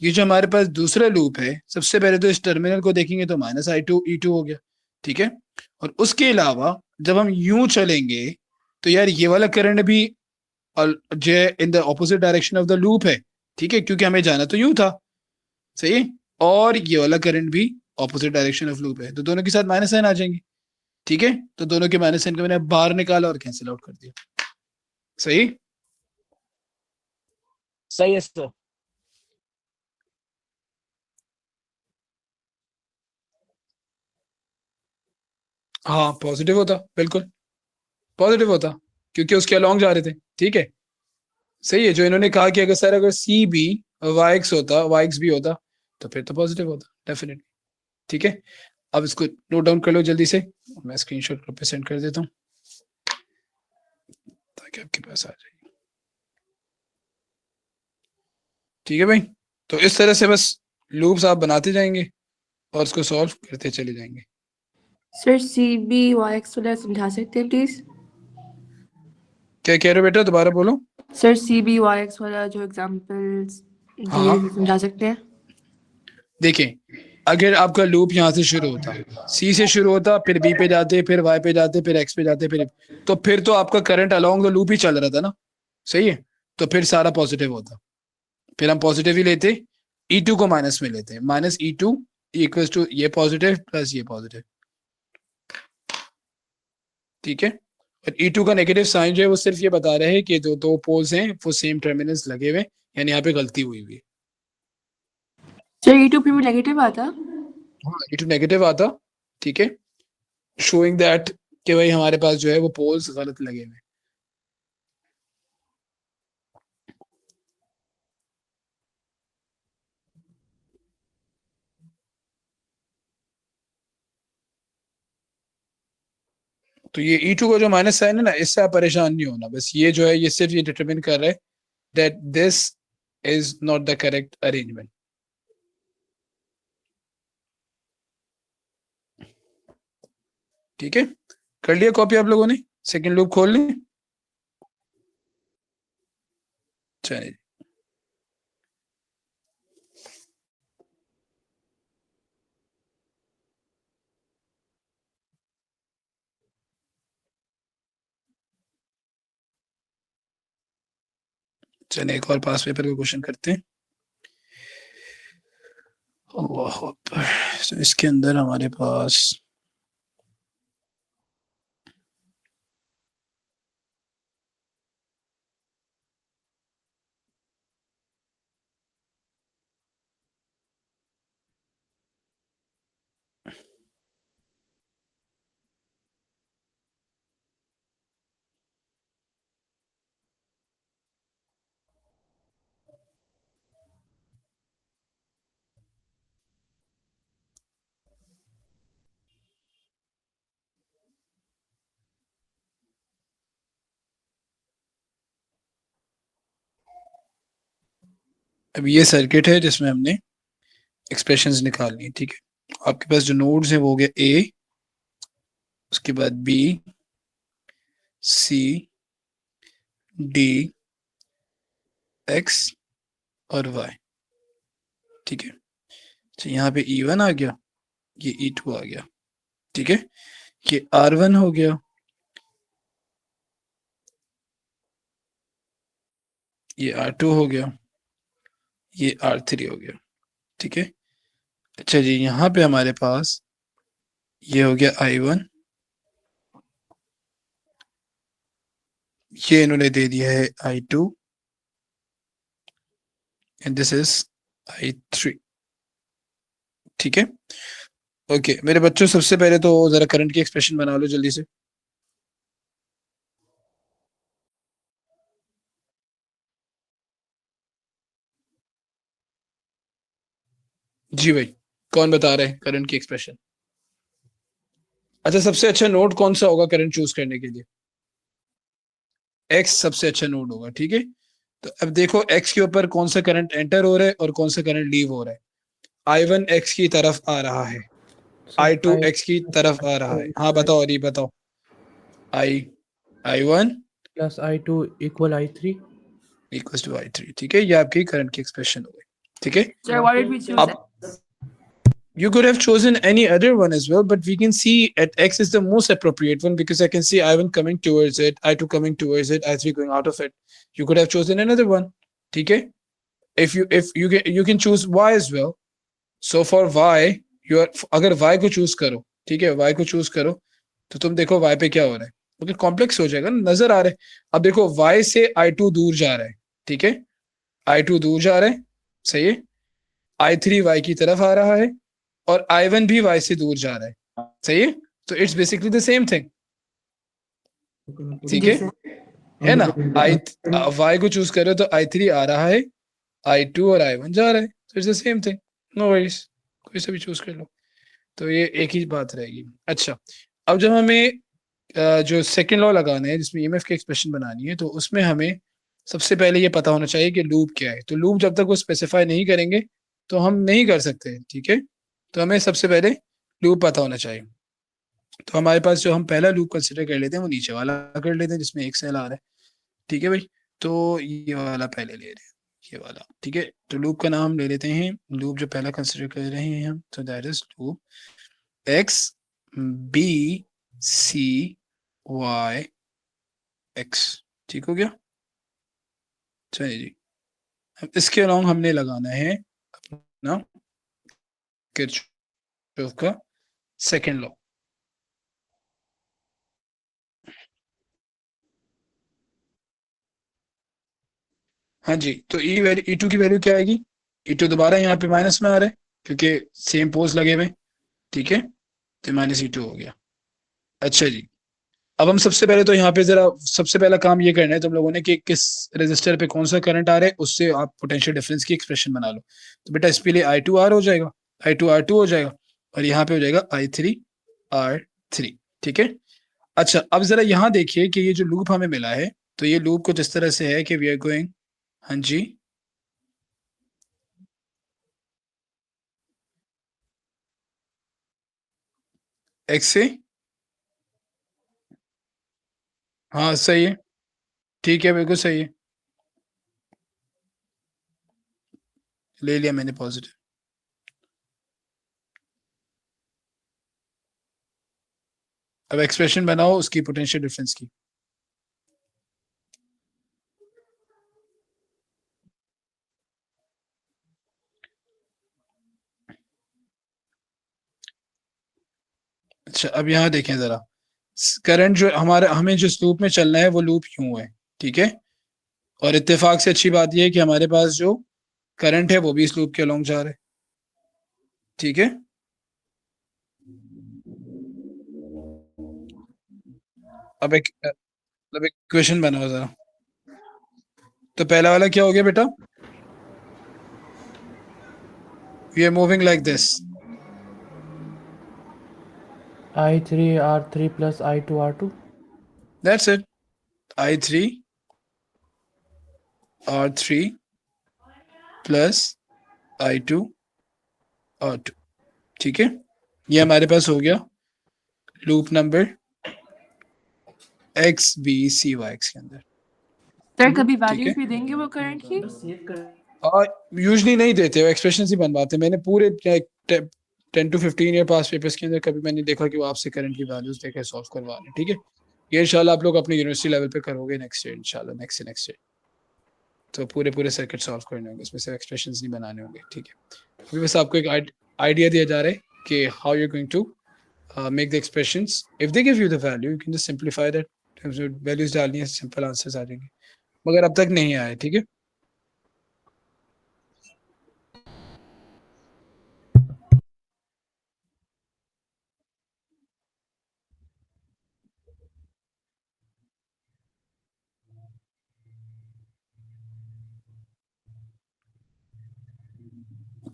ये जो हमारे पास दूसरा लूप है, सबसे पहले तो इस टर्मिनल को देखेंगे तो -I2E2 हो गया, ठीक है। और उसके अलावा जब हम यूं चलेंगे तो यार ये वाला करंट भी जो in the opposite direction of the loop है, ठीक है, क्योंकि हमें जाना तो यूं था, सही है। और ये वाला करंट भी ऑपोजिट डायरेक्शन ऑफ लूप है, तो दोनों के साथ माइनस साइन आ जाएंगे, ठीक है। तो दोनों के माइनस साइन को मैंने बाहर निकाला और कैंसिल आउट कर दिया, सही। सही है सर। हाँ पॉजिटिव होता, बिल्कुल पॉजिटिव होता, क्योंकि उसके अलोंग जा रहे थे, ठीक है, सही है। जो इन्होंने कहा कि अगर सर अगर सी भी वाई एक्स होता, वाई एक्स भी होता, तो फिर तो पॉजिटिव होता डेफिनेटली, ठीक है। अब इसको नोट डाउन कर लो जल्दी से, मैं स्क्रीनशॉट ग्रुप पे सेंड कर देता हूँ ताकि आपके पास आ जाए, ठीक है भाई। तो इस तरह से बस लूप्स आप बनाते जाएंगे और उसको सॉल्व करते चले जाएंगे। Sir, CBYX वाला समझा सकते हैं प्लीज? क्या कह रहे हो बेटा, दोबारा बोलो। सर CBYX वाला जो एग्जांपल्स दिए हाँ। हैं, समझा सकते हैं? देखिए, अगर आपका लूप यहाँ से शुरू होता, सी से शुरू होता, फिर बी पे जाते, फिर वाई पे जाते, फिर एक्स पे जाते, फिर तो आपका करंट अलोंग द लूप ही चल रहा था ना, सही है। तो फिर सारा पॉजिटिव होता, फिर हम पॉजिटिव ही लेते, E2 को माइनस में लेते हैं, -E2 इक्वल टू ये पॉजिटिव प्लस ये पॉजिटिव, ठीक है। और E2 का नेगेटिव साइन जो है वो सिर्फ ये बता रहे हैं कि जो दो पोल्स हैं वो सेम टर्मिनल्स लगे हुए, यानी यहाँ पे गलती हुई हुई है। सर E2 पे भी नेगेटिव आता? हाँ E2 नेगेटिव आता, ठीक है, शोइंग दैट कि भाई हमारे पास जो है वो पोल्स गलत लगे हुए। तो ये E2 का जो माइनस साइन है ना, इससे आप परेशान नहीं होना, बस ये जो है ये सिर्फ ये डिटरमिन कर रहा है that this is not the correct arrangement, ठीक है। कर लिया कॉपी आप लोगों ने, सेकंड लूप खोल लें, चलिए। चलिए एक और पास पेपर का क्वेश्चन करते हैं। अल्लाह अकबर। तो इसके अंदर हमारे पास अब ये सर्किट है जिसमें हमने एक्सप्रेशंस निकालनी है, ठीक है। आपके पास जो नोड्स हैं वो हो गया ए, उसके बाद बी, सी, डी, एक्स और वाई, ठीक है। तो यहाँ पे E1 आ गया, ये E2 आ गया, ठीक है। ये R1 हो गया, ये R2 हो गया, ये R3 हो गया, ठीक है। अच्छा जी, यहाँ पे हमारे पास ये हो गया I1, ये इन्होंने दे दिया है I2 and this is I3, ठीक है। ओके मेरे बच्चों, सबसे पहले तो जरा करंट की एक्सप्रेशन बना लो जल्दी से। जी भाई, कौन बता रहे हैं करंट की एक्सप्रेशन? अच्छा, सबसे अच्छा नोड कौन सा होगा करंट चूज करने के लिए? एक्स सबसे अच्छा नोड होगा, ठीक है। तो अब देखो एक्स के ऊपर कौन सा करंट एंटर हो रहा है और कौन सा करंट लीव हो रहा है। I1 एक्स की तरफ आ रहा है, Sir, I2 एक्स की तरफ आ रहा है। हाँ बताओ, अरे बताओ। I1 plus I2 equal I3. Equals to I3, ठीक है। ये आपकी करंट की एक्सप्रेशन हो गई, ठीक है। Sir, why did we choose अब you could have chosen any other one as well, but we can see at X is the most appropriate one because I can see I1 coming towards it, I2 coming towards it, I3 going out of it. You could have chosen another one, ठीक है। If you can choose Y as well. So for Y, you are, अगर Y को choose करो, ठीक है, Y को choose करो, तो तुम देखो Y पे क्या हो रहा है, क्योंकि कॉम्प्लेक्स हो जाएगा ना, नजर आ रहा है। अब देखो Y से I2 दूर जा रहा है, ठीक है, I2 दूर जा रहा है, सही है। I3 Y की तरफ आ रहा है और I1 भी Y से दूर जा रहा है, सही है। तो it's basically the same thing, ठीक है ना। आई Y को चूज करो तो I3 आ रहा है, I2 और I1 जा रहा है, तो it's the same thing, no worries, कोई सा भी चूज कर लो। तो ये एक ही बात रहेगी। अच्छा, अब जब हमें जो सेकेंड लॉ लगाना है जिसमें ईएमएफ की एक्सप्रेशन बनानी है, तो उसमें हमें सबसे पहले ये पता होना चाहिए कि लूप क्या है। तो लूप जब तक वो स्पेसिफाई नहीं करेंगे तो हम नहीं कर सकते, ठीक है। तो हमें सबसे पहले लूप पता होना चाहिए। तो हमारे पास जो हम पहला लूप कंसिडर कर लेते हैं वो नीचे वाला कर लेते हैं जिसमें एक सेल आ रहा है, ठीक है भाई। तो ये वाला पहले ले रहे हैं, ये वाला, ठीक है। तो लूप का नाम ले लेते हैं, लूप जो पहला कंसिडर कर रहे हैं हम, तो that is loop X B C Y X, ठीक हो गया। चलिए जी, अब इसके अलॉन्ग हमने लगाना है अपना किरचॉफ का सेकेंड लॉ। हाँ जी, तो ई टू की वैल्यू क्या आएगी? ई टू दोबारा यहाँ पे माइनस में आ रहा है क्योंकि सेम पोल्स लगे हुए, ठीक है। तो माइनस ई टू हो गया। अच्छा जी, अब हम सबसे पहले तो यहाँ पे जरा सबसे पहला काम ये करना है तुम लोगों ने कि किस रेजिस्टर पे कौन सा करंट आ रहा है उससे आप पोटेंशियल डिफरेंस की एक्सप्रेशन बना लो। तो बेटा इसके लिए I2R हो जाएगा, I2R2 हो जाएगा, और यहाँ पे हो जाएगा I3R3, ठीक है। अच्छा, अब जरा यहाँ देखिए कि ये जो लूप हमें मिला है, तो ये लूप कुछ इस तरह से है कि वी आर गोइंग, हाँ जी, एक्स से, हाँ सही है, ठीक है, बिल्कुल सही है, ले लिया मैंने पॉजिटिव। अब एक्सप्रेशन बनाओ उसकी पोटेंशियल डिफरेंस की। अच्छा, अब यहाँ देखें जरा, करंट जो हमारा, हमें जिस लूप में चलना है वो लूप यूं है, ठीक है। और इत्तेफाक से अच्छी बात यह है कि हमारे पास जो करंट है वो भी इस लूप के अलोंग जा रहा है, ठीक है। अब एक मतलब एक क्वेश्चन बनाओ जरा। तो पहला वाला क्या हो गया बेटा? We are moving like this, I3 R3 plus I2 R2. That's it. I3 R3 plus I2 R2, ठीक है। ये हमारे पास हो गया loop number X B C Y X के अंदर, Sir, कभी ठीक है। values भी देंगे वो current की? और यूजली नहीं देते, एक्सप्रेशन ही बनवाते। मैंने पूरे 10 to 15 ईयर पास पेपर्स के अंदर कभी मैंने देखा कि वो आपसे करंट की वैल्यूज देकर सॉल्व करवा रहे हैं, ठीक है। ये इंशाल्लाह आप लोग अपनी यूनिवर्सिटी लेवल पे करोगे नेक्स्ट ईयर इंशाल्लाह, नेक्स्ट ईयर तो पूरे सर्किट सॉल्व करने होंगे, इसमें से एक्सप्रेशंस नहीं बनाने होंगे, ठीक है। अभी बस आपको एक आइडिया दिया जा रहा है कि how you going to make the expressions. If they give you the value, you can just simplify that. Values डालनी है, सिंपल आंसर्स आ जाएंगे, मगर अब तक नहीं आए, ठीक है।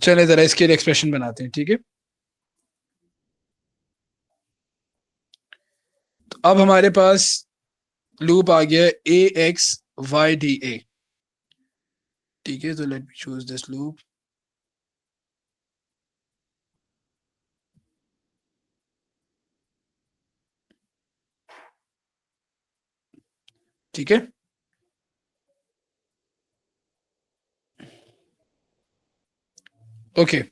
चले जरा इसके लिए एक्सप्रेशन बनाते हैं, ठीक है। तो अब हमारे पास लूप आ गया ए एक्स वाई डी ए, ठीक है। तो let me choose this loop. ठीक है, okay.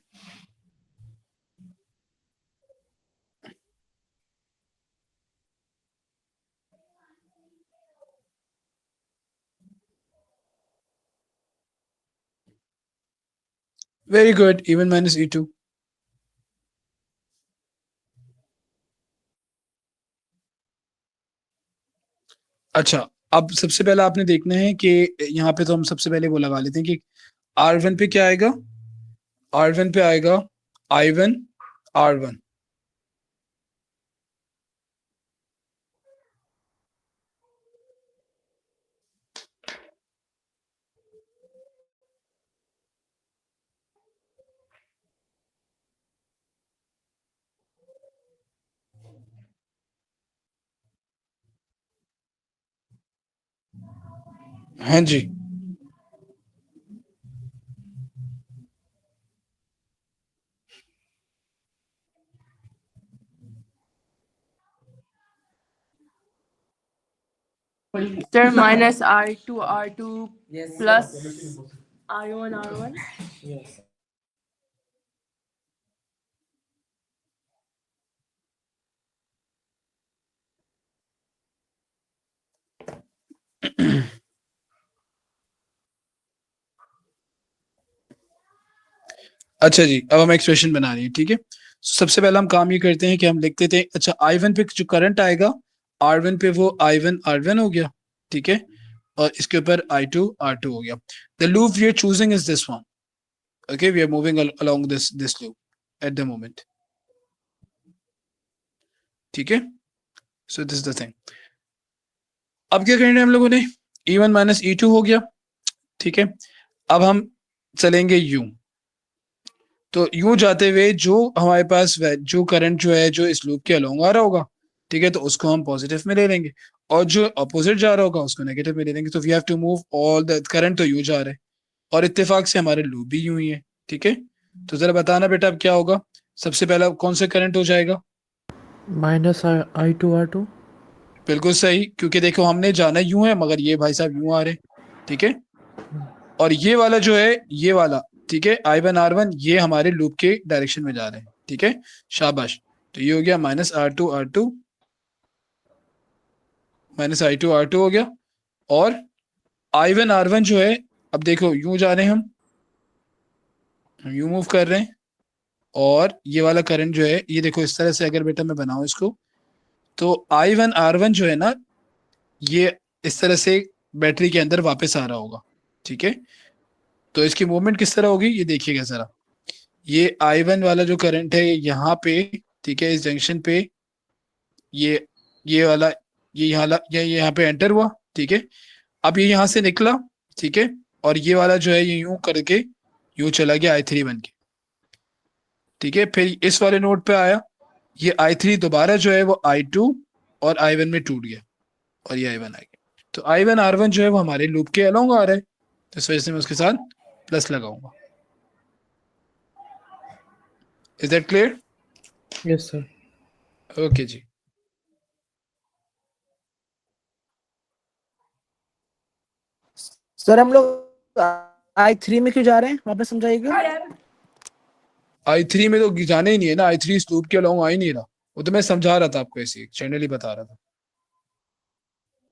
Very good, E1 minus E2। अच्छा, अब सबसे पहले आपने देखना है कि यहाँ पे तो हम सबसे पहले वो लगा लेते हैं कि R1 पे क्या आएगा, R1 पे आएगा I1 R1, हाँ जी। Sir, minus R2 R2 plus R1 R1. अच्छा जी, अब हम एक्सप्रेशन बना रहे हैं, ठीक है। सबसे पहला हम काम ये करते हैं कि हम लिखते थे, अच्छा I1 पे जो करंट आएगा R1 पे वो I1 R1 हो गया, ठीक है, और इसके ऊपर I2 R2 हो गया। The loop we are choosing is this one, okay, we are moving along this loop at the moment, ठीक है। So this the thing. अब क्या करना है हम लोगों ने, E1 माइनस E2 हो गया, ठीक है। अब हम चलेंगे यूं, तो यूं जाते हुए जो हमारे पास जो करंट जो है जो इस लूप के अलोंग आ रहा होगा, ठीक है, तो उसको हम पॉजिटिव में ले लेंगे, और जो अपोजिट जा रहा होगा उसको नेगेटिव में ले लेंगे। तो we have to move all the current, तो यूं जा रहे हैं और इत्तेफाक से हमारे लूप भी यूं ही है, ठीक है। तो जरा बताना बेटा अब क्या होगा, सबसे पहला कौन सा करंट हो जाएगा? Minus I2 R2। बिल्कुल सही, क्योंकि देखो हमने जाना यूं है मगर ये भाई साहब यूं आ रहे हैं, ठीक है। और ये वाला जो है ये वाला, ठीक है, I1 R1 ये हमारे लूप के डायरेक्शन में जा रहे हैं, ठीक है, शाबाश। तो ये हो गया minus R2 R2, minus I2 R2 हो गया। और I1 R1 जो है, अब देखो यूं जा रहे हैं हम यूं मूव कर रहे हैं, और ये वाला करंट जो है ये देखो इस तरह से अगर बेटा मैं बनाऊं इसको, तो I1 R1 जो है ना, ये इस तरह से बैटरी के अंदर वापस आ रहा होगा, ठीक है। तो इसकी मूवमेंट किस तरह होगी ये देखिएगा जरा, ये I1 वाला जो करंट है यहाँ पे, ठीक है, इस जंक्शन पे, ये ये वाला, ये यहाँ पे एंटर हुआ, ठीक है। अब ये यहाँ से निकला, ठीक है, और ये वाला जो है ये यूं करके यूं चला गया I3 बन के, ठीक है। फिर इस वाले नोड पे आया, ये I3 दोबारा जो है वो I2 और I1 में टूट गया, और ये I1 आ गया। तो I1 R1 जो है वो हमारे लूप के अलोंग आ रहा है, तो इस वजह से मैं उसके साथ प्लस लगाऊंगा। Is that clear? Yes sir. Okay जी। सर हम लोग I3 में क्यों जा रहे हैं, वापस समझाइएगा। I3 में तो जाना ही नहीं है ना, I3 इस लूप के अलॉन्ग आ ही नहीं रहा, वो तो मैं समझा रहा था आपको, ऐसे जनरली बता रहा था।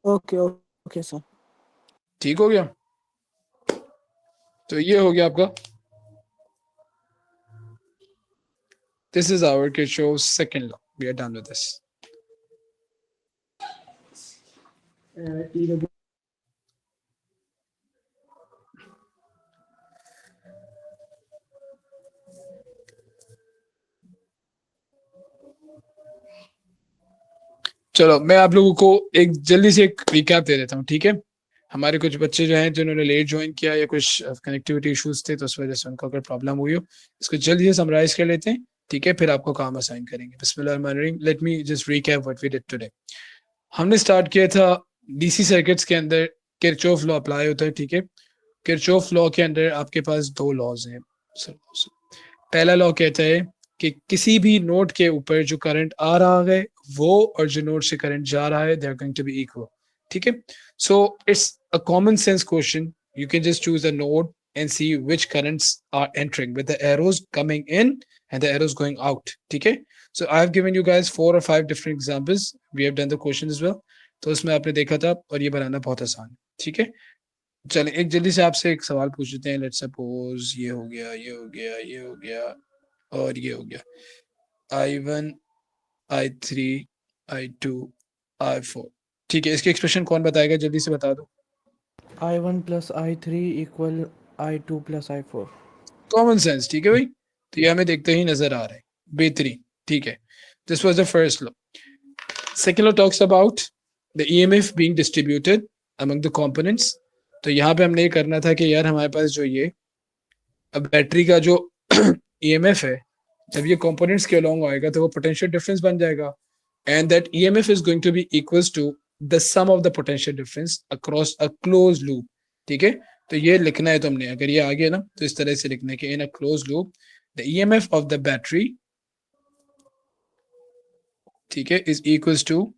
Okay okay sir. ठीक हो गया, तो ये हो गया आपका, this is our Kirchhoff's second law, we are done with this। चलो मैं आप लोगों को एक जल्दी से एक रिकैप दे देता हूँ, ठीक है। हमारे कुछ बच्चे जो हैं जिन्होंने लेट ज्वाइन किया या कुछ कनेक्टिविटी इश्यूज थे तो उस वजह से उनको अगर प्रॉब्लम हुई हो, इसको जल्दी से समराइज कर लेते हैं, ठीक है, फिर आपको काम असाइन करेंगे। बिस्मिल्लाहिर्रहमानिर्रहीम, let me just recap what we did today. हमने स्टार्ट किया था डीसी सर्किट्स के अंदर किरचॉफ लॉ अप्लाई होता है, ठीक है। किरचॉफ लॉ के अंदर आपके पास दो लॉज हैं। पहला लॉ कहता है कि किसी भी नोड के ऊपर जो करंट आ रहा है वो और जो नोड से करंट जा रहा है they are going to be equal, ठीक है। So it's a common sense question, you can just choose a node and see which currents are entering with the arrows coming in and the arrows going out, ठीक है। So I have given you guys 4 or 5 different examples, we have done the question as well, तो उसमें आपने देखा था और ये बनाना बहुत आसान है, ठीक है। चलें एक जल्दी से आपसे एक सवाल पूछ लेते हैं, लेट्स सपोज ये हो गया, ये हो गया, ये हो गया और ये हो गया, I1 I3 I2 I4, ठीक है। इसके एक्सप्रेशन कौन बताएगा, जल्दी से बता दो। I1 plus I3 equal I2 plus I4। Common sense, ठीक है भाई, तो ये हमें देखते ही नजर आ रहा है, बेहतरीन, ठीक है। This was the first law. Second law talks about the EMF being distributed among the components. तो यहाँ पे हमने ये करना था कि यार हमारे पास जो ये बैटरी का जो ईएमएफ है जब ये कंपोनेंट्स के अलोंग आएगा तो वो पोटेंशियल डिफरेंस बन जाएगा, and that EMF is going to be equals to the sum of the potential difference across a close loop, ठीक है। तो ये लिखना है तुमने, अगर ये आ गया ना तो इस तरह से लिखना है कि in a close loop the EMF of the battery, ठीक है, is equals to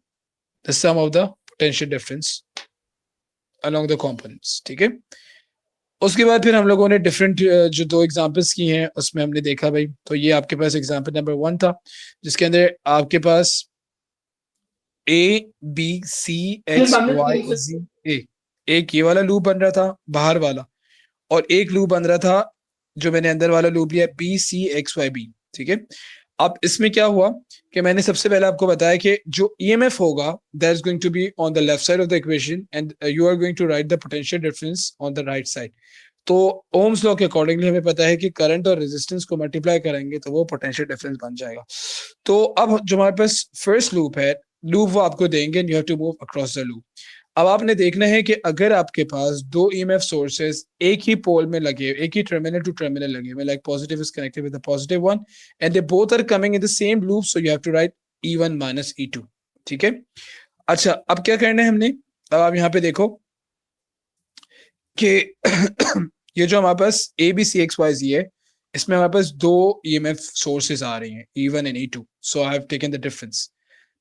the sum of the potential difference along the components, ठीक है। उसके बाद फिर हम लोगों ने डिफरेंट जो दो एग्जांपल्स की हैं उसमें हमने देखा भाई, तो ये आपके पास एग्जांपल नंबर 1 था जिसके अंदर आपके पास A B C X Y Z A, एक ये वाला लूप बन रहा था बाहर वाला, और एक लूप बन रहा था जो मैंने अंदर वाला लूप लिया BCXYB, ठीक है। अब इसमें क्या हुआ कि मैंने सबसे पहले आपको बताया कि जो EMF होगा that is going to be on the left side of the equation and you are going to write the potential difference on the right side. तो ओम्स लॉ के अकॉर्डिंगली हमें पता है कि करंट और रेजिस्टेंस को multiply करेंगे तो वो पोटेंशियल डिफरेंस बन जाएगा। तो अब जो हमारे पास फर्स्ट लूप है, लूप वो आपको देंगे, you have to move across the loop. अब आपने देखना है कि अगर आपके पास दो ईएमएफ सोर्सेस एक ही पोल में लगे, एक ही टर्मिनल टू टर्मिनल लगे हुए, like positive is connected with the positive one and they both are coming in the same loop, so you have to write E1 minus E2, ठीक है। अच्छा अब क्या करना है हमने, अब आप यहाँ पे देखो कि ये जो हमारे पास ABCXYZ है इसमें हमारे पास दो EMF सोर्सेज आ रही हैं E1 and E2, so I have taken the difference.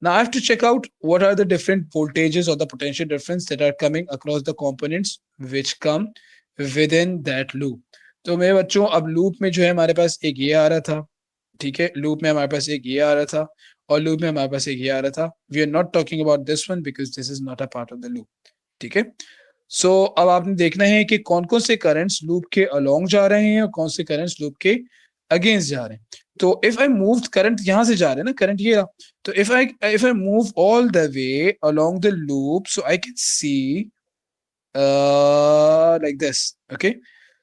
Now I have to check out what are the different voltages or the potential difference that are coming across the components which come within that loop. तो मेरे बच्चों अब loop में जो है हमारे पास एक ये आ रहा था, ठीक है, लूप में हमारे पास एक ये आ रहा था और लूप में हमारे पास एक ये आ रहा था। We are not talking about this one because this is not a part of the loop, ठीक है। सो अब आपने देखना है कि कौन कौन से करंट्स लूप के अलोंग जा रहे हैं और कौन से करंट्स लूप के अगेंस्ट जा रहे हैं। तो इफ आई मूव, करंट यहां से जा रहे हैं ना, करंट ये रहा, तो if I move all the way along the loop so I can see like this, okay,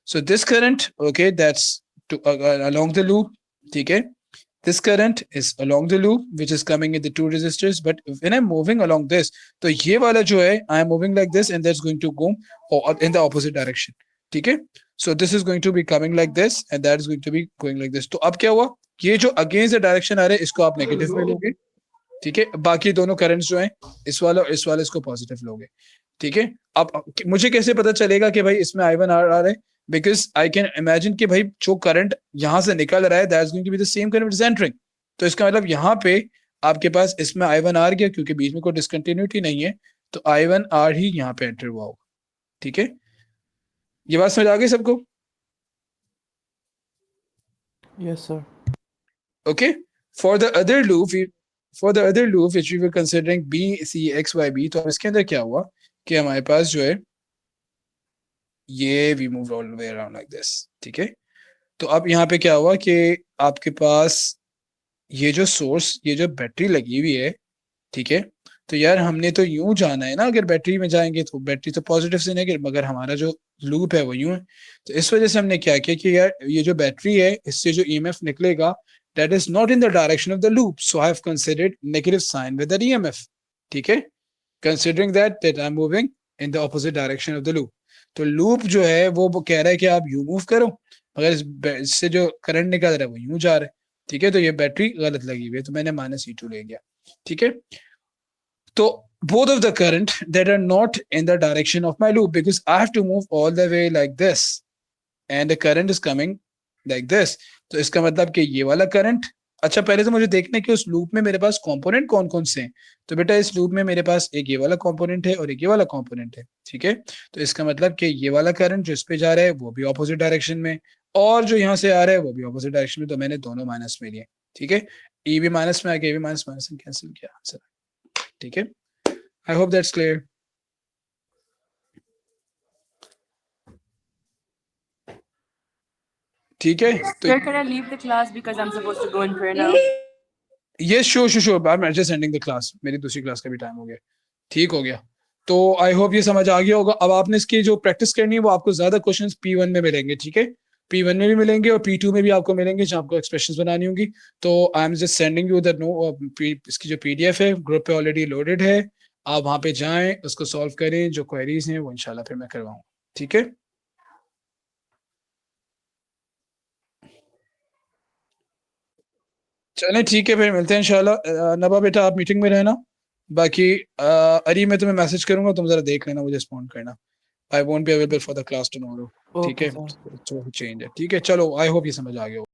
so this current, okay, that's to along the loop, ठीक है। This current is along the loop which is coming in the two resistors, but when I'm moving along this, तो ये वाला जो है I am moving like this and that's going to go in the opposite direction, ठीक है। So this is going to be coming like this and that is going to be going like this. तो अब क्या हुआ, ये जो against the direction आ रहे हैं इसको आप नेगेटिव में लोगे, ठीक है। बाकी दोनों करंट्स जो हैं इस वाला और इस वाले इसको पॉजिटिव लोगे, ठीक है। अब मुझे कैसे पता चलेगा कि भाई इसमें I1 आ रहा है, बिकॉज आई कैन इमेजिन कि भाई जो करंट यहां से निकल रहा है that is going to be the same current which is entering. तो इसका मतलब यहाँ पे आपके पास इसमें I1 आ गया क्योंकि बीच में कोई डिसकंटिन्यूटी नहीं है, तो I1 R ही यहाँ पे एंटर हुआ होगा, ठीक है। ये बात समझ आ गई सबको? Yes sir. Okay, for the other loop which we were considering b c x y b, तो इसके अंदर क्या हुआ कि हमारे पास जो है ये we moved all the way around like this, ठीक है। तो अब यहाँ पे क्या हुआ कि आपके पास ये जो सोर्स, ये जो बैटरी लगी हुई है, ठीक है, तो यार हमने तो यूं जाना है ना, अगर बैटरी में जाएंगे तो बैटरी तो पॉजिटिव से नेगेटिव, मगर हमारा जो लूप है वो यूं है। तो इस वजह से हमने क्या किया कि यार ये जो बैटरी है इससे जो ईएमएफ निकलेगा that is not in the direction of the loop, so I have considered negative sign with the EMF, ठीक है, considering that I'm moving in the opposite direction of the loop। तो loop जो है वो कह रहा है कि आप यू मूव करो, मगर इससे जो करंट निकल रहा है वो यूं जा रहा है, ठीक है। तो ये बैटरी गलत लगी हुई है, तो मैंने -E2 ले गया, ठीक है। तो both of the current that are not in the direction of my loop, because I have to move all the way like this and the current is coming like this, तो इसका मतलब कि ये वाला करंट, अच्छा पहले तो मुझे देखना है कि उस लूप में मेरे पास कंपोनेंट कौन कौन से हैं। तो बेटा इस लूप में मेरे पास एक ये वाला कंपोनेंट है और एक ये वाला कंपोनेंट है, ठीक है। तो इसका मतलब कि ये वाला करंट जो इस पे जा रहा है वो भी ऑपोजिट डायरेक्शन में, और जो यहाँ से आ रहा है वो भी ऑपोजिट डायरेक्शन में, तो मैंने दोनों माइनस में लिए, ठीक है। ई भी माइनस में आ गया, ए भी माइनस कैंसिल किया आंसर, ठीक है। I hope that's clear. ठीक है, तो Sir, can I leave the class because I'm supposed to go in prayer now? Yes sure I am just ending the class, मेरी दूसरी क्लास का भी टाइम हो गया, ठीक हो गया। तो आई होप ये समझ आ गया होगा। अब आपने इसकी जो प्रैक्टिस करनी है वो आपको ज्यादा क्वेश्चंस P1 में मिलेंगे, ठीक है, P1 में भी मिलेंगे और P2 में भी आपको मिलेंगे, जहाँ आपको एक्सप्रेशंस बनानी होंगी। तो I am just sending you the इसकी जो PDF है ग्रुप पे ऑलरेडी लोडेड है, आप वहां पे जाएं, उसको सॉल्व करें, जो क्वेरीज हैं वो इंशाल्लाह फिर मैं करवाऊंगा, ठीक है। चलें ठीक है, फिर मिलते हैं इंशाल्लाह। नबा बेटा आप मीटिंग में रहना, बाकी अरी मैं तुम्हें मैसेज करूंगा, तुम जरा देख लेना, मुझे रिस्पॉन्ड करना। I won't be available for the class tomorrow, ठीक Okay, है, sir. चेंज है, ठीक है। चलो आई होप ये समझ आ गया हो।